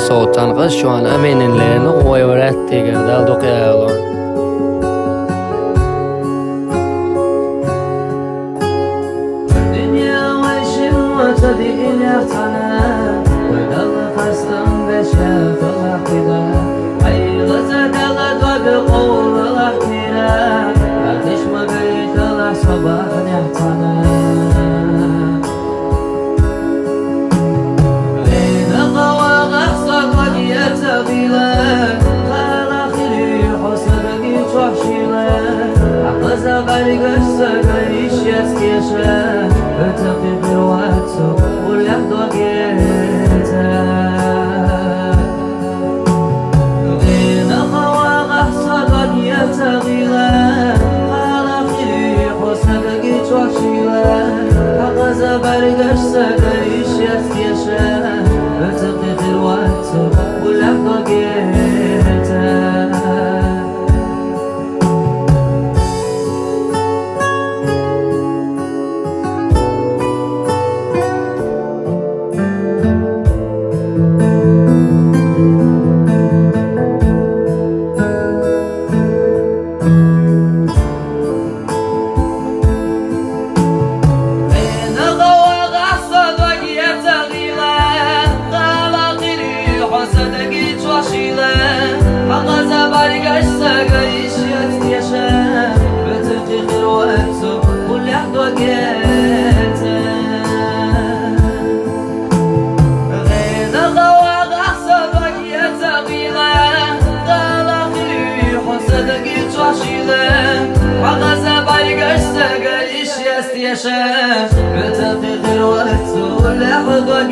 صوتان غشوان أمين لين ويوراتي قردال دوقيالون الدنيا ويشم وتدي اليقطنا وضل قسم بشاف العقيدة حيغتك الأدوى بقول الأحكيرة أتش ما بيت الله صباح يحتنا بين الضواغ أحصد وجيتغيلا خال آخري حسنك تحشيلا عقز غريق السقريش يسكيشا بتقي في الواتسو واليحدو قيتا بين الضواغ أحصد وجيتغيلا خال آخري حسنك تحشيلا عقز غريق السقريش يسكيشا بتقي في الواتسو واليحدو قيتا يشاف بتقي الوقت ولا حضن